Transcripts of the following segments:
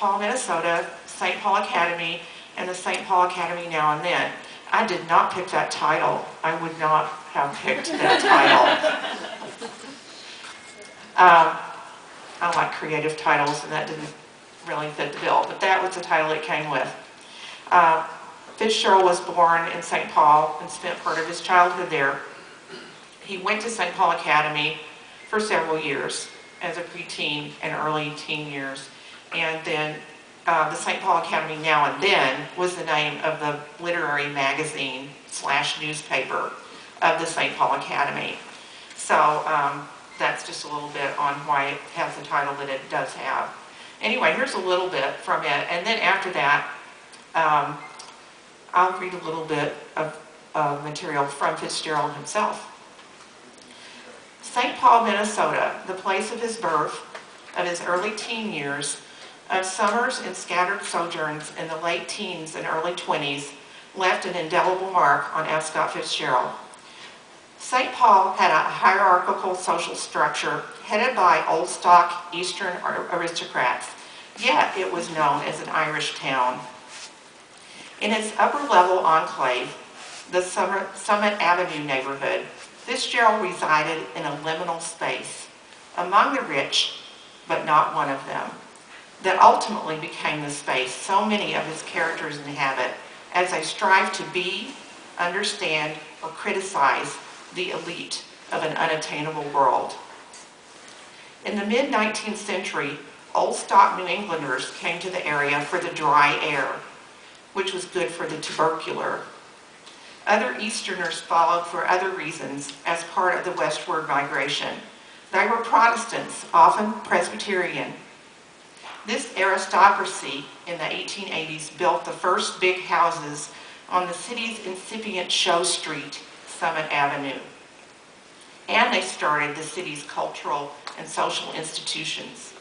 Paul, Minnesota, St. Paul Academy, and the St. Paul Academy Now and Then. I did not pick that title. I would not have picked that title. I like creative titles, and that didn't really fit the bill, but that was the title it came with. Fitzgerald was born in St. Paul and spent part of his childhood there. He went to St. Paul Academy for several years as a preteen and early teen years, and then the St. Paul Academy Now and Then was the name of the literary magazine / newspaper of the St. Paul Academy. So that's just a little bit on why it has the title that it does have. Anyway, here's a little bit from it, and then after that, I'll read a little bit of material from Fitzgerald himself. St. Paul, Minnesota, the place of his birth, of his early teen years, of summers and scattered sojourns in the late teens and early 20s, left an indelible mark on F. Scott Fitzgerald. St. Paul had a hierarchical social structure headed by old stock Eastern aristocrats, yet it was known as an Irish town. In its upper-level enclave, the Summit Avenue neighborhood, Fitzgerald resided in a liminal space, among the rich, but not one of them, that ultimately became the space so many of his characters inhabit as they strive to be, understand, or criticize the elite of an unattainable world. In the mid-19th century, old stock New Englanders came to the area for the dry air, which was good for the tubercular. Other Easterners followed for other reasons as part of the westward migration. They were Protestants, often Presbyterian. This aristocracy in the 1880s built the first big houses on the city's incipient show street, Summit Avenue. And they started the city's cultural and social institutions.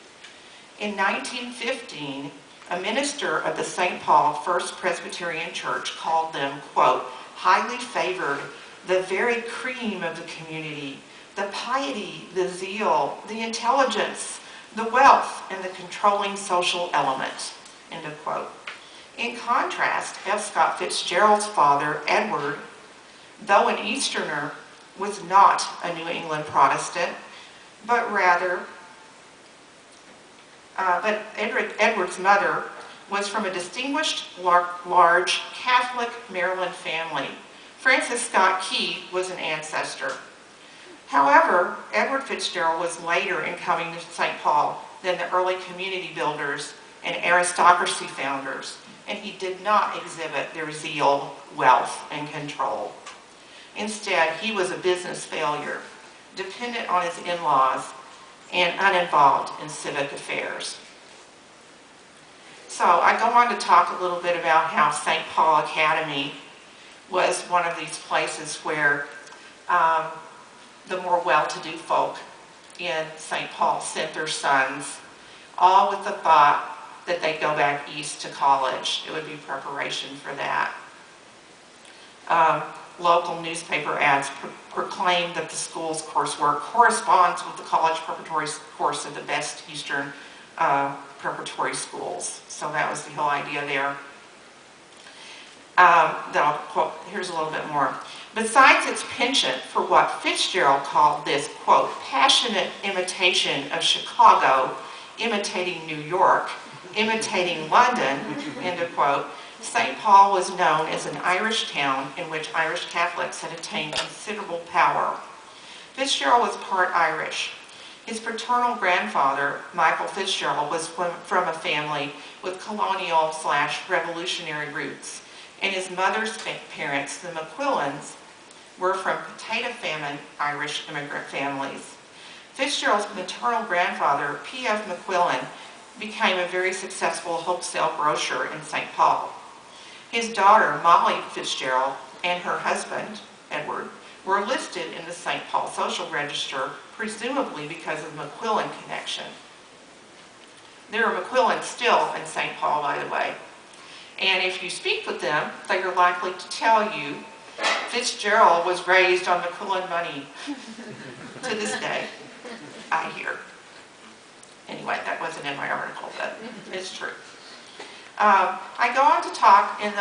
In 1915, a minister of the St. Paul First Presbyterian Church called them, quote, highly favored, the very cream of the community, the piety, the zeal, the intelligence, the wealth, and the controlling social element, end of quote. In contrast, F. Scott Fitzgerald's father, Edward, though an Easterner, was not a New England Protestant, but Edward's mother was from a distinguished, large Catholic Maryland family. Francis Scott Key was an ancestor. However, Edward Fitzgerald was later in coming to St. Paul than the early community builders and aristocracy founders, and he did not exhibit their zeal, wealth, and control. Instead, he was a business failure, dependent on his in-laws, and uninvolved in civic affairs. So I go on to talk a little bit about how St. Paul Academy was one of these places where the more well-to-do folk in St. Paul sent their sons, all with the thought that they'd go back east to college. It would be preparation for that. Local newspaper ads proclaimed that the school's coursework corresponds with the college preparatory course of the best Eastern preparatory schools. So that was the whole idea there. I'll quote, here's a little bit more. Besides its penchant for what Fitzgerald called this, quote, passionate imitation of Chicago, imitating New York, imitating London, end of quote, St. Paul was known as an Irish town in which Irish Catholics had attained considerable power. Fitzgerald was part Irish. His paternal grandfather, Michael Fitzgerald, was from a family with colonial/revolutionary roots, and his mother's parents, the McQuillans, were from potato-famine Irish immigrant families. Fitzgerald's maternal grandfather, P.F. McQuillan, became a very successful wholesale grocer in St. Paul. His daughter, Molly Fitzgerald, and her husband, Edward, were listed in the St. Paul Social Register, presumably because of the McQuillan connection. There are McQuillans still in St. Paul, by the way. And if you speak with them, they are likely to tell you Fitzgerald was raised on McQuillan money to this day, I hear. Anyway, that wasn't in my article, but it's true. I go on to talk in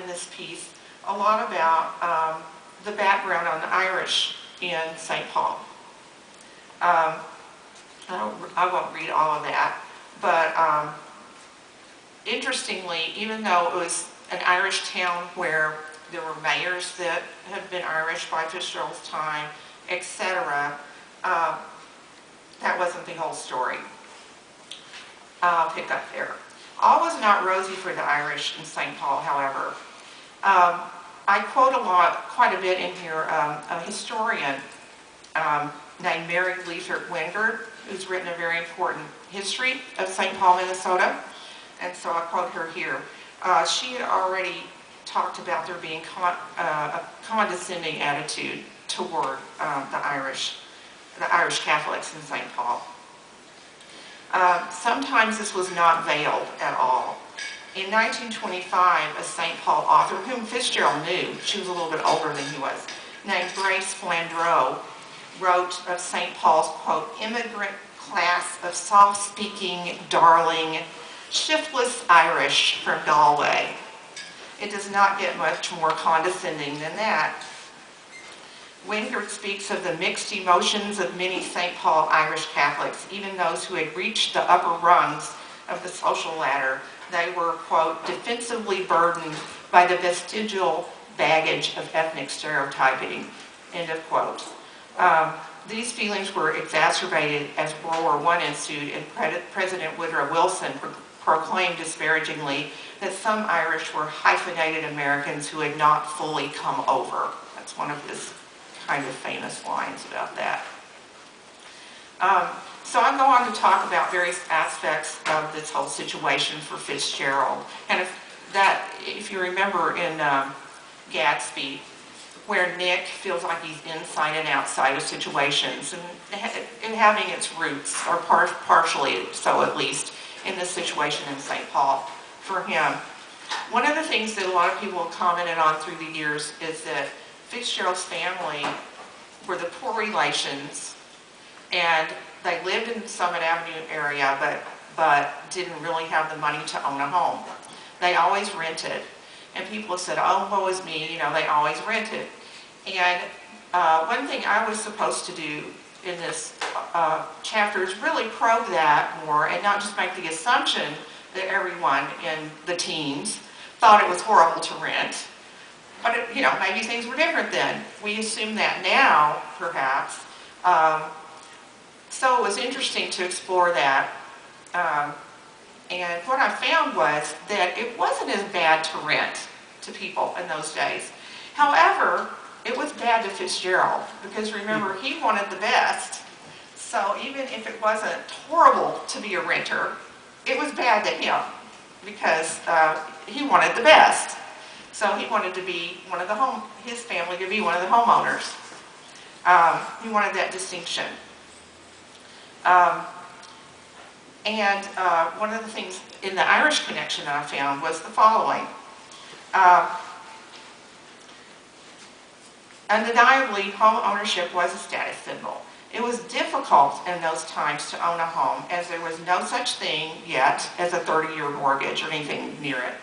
this piece a lot about the background on the Irish in St. Paul. I won't read all of that, but interestingly, even though it was an Irish town where there were mayors that had been Irish by Fitzgerald's time, etc., that wasn't the whole story. I'll pick up there. All was not rosy for the Irish in St. Paul, however. I quote quite a bit in here, a historian named Mary Gleathorpe Wingard, who's written a very important history of St. Paul, Minnesota, and so I quote her here. She had already talked about there being a condescending attitude toward the Irish Catholics in St. Paul. Sometimes this was not veiled at all. In 1925, a St. Paul author, whom Fitzgerald knew, she was a little bit older than he was, named Grace Flandreau, wrote of St. Paul's, quote, immigrant class of soft-speaking, darling, shiftless Irish from Galway. It does not get much more condescending than that. Wingard speaks of the mixed emotions of many St. Paul Irish Catholics, even those who had reached the upper rungs of the social ladder. They were, quote, defensively burdened by the vestigial baggage of ethnic stereotyping, end of quote. These feelings were exacerbated as World War I ensued, and President Woodrow Wilson proclaimed disparagingly that some Irish were hyphenated Americans who had not fully come over. That's one of his kind of famous lines about that. So I go on to talk about various aspects of this whole situation for Fitzgerald. And if you remember in Gatsby, where Nick feels like he's inside and outside of situations, and having its roots, or partially so at least, in this situation in St. Paul for him. One of the things that a lot of people have commented on through the years is that Fitzgerald's family were the poor relations, and they lived in the Summit Avenue area, but didn't really have the money to own a home. They always rented, and people have said, oh, woe is me, you know, they always rented. And one thing I was supposed to do in this chapter is really probe that more, and not just make the assumption that everyone in the teens thought it was horrible to rent. But, you know, maybe things were different then. We assume that now, perhaps. So it was interesting to explore that. And what I found was that it wasn't as bad to rent to people in those days. However, it was bad to Fitzgerald, because remember, he wanted the best. So even if it wasn't horrible to be a renter, it was bad to him, because he wanted the best. So he wanted to be his family to be one of the homeowners. He wanted that distinction. And one of the things in the Irish connection that I found was the following. Undeniably, home ownership was a status symbol. It was difficult in those times to own a home, as there was no such thing yet as a 30-year mortgage or anything near it.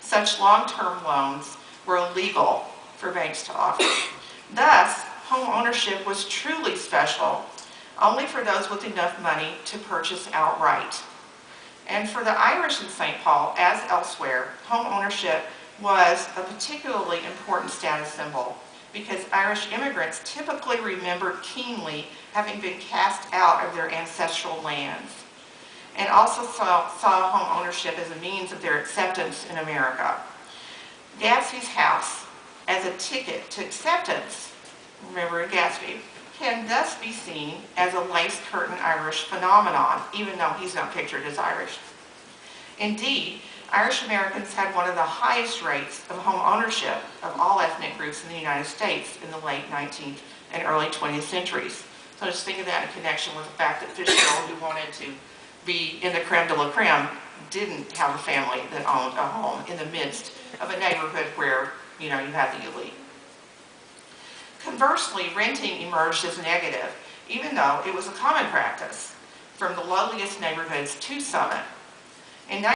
Such long-term loans were illegal for banks to offer. Thus, home ownership was truly special only for those with enough money to purchase outright. And for the Irish in St. Paul, as elsewhere, home ownership was a particularly important status symbol, because Irish immigrants typically remembered keenly having been cast out of their ancestral lands, and also saw home ownership as a means of their acceptance in America. Gatsby's house, as a ticket to acceptance, remember in Gatsby, can thus be seen as a lace curtain Irish phenomenon, even though he's not pictured as Irish. Indeed, Irish Americans had one of the highest rates of home ownership of all ethnic groups in the United States in the late 19th and early 20th centuries. So just think of that in connection with the fact that Fitzgerald, who wanted to be in the creme de la creme, didn't have a family that owned a home in the midst of a neighborhood where, you know, you had the elite. Conversely, renting emerged as negative, even though it was a common practice. from the lowliest neighborhoods to Summit. In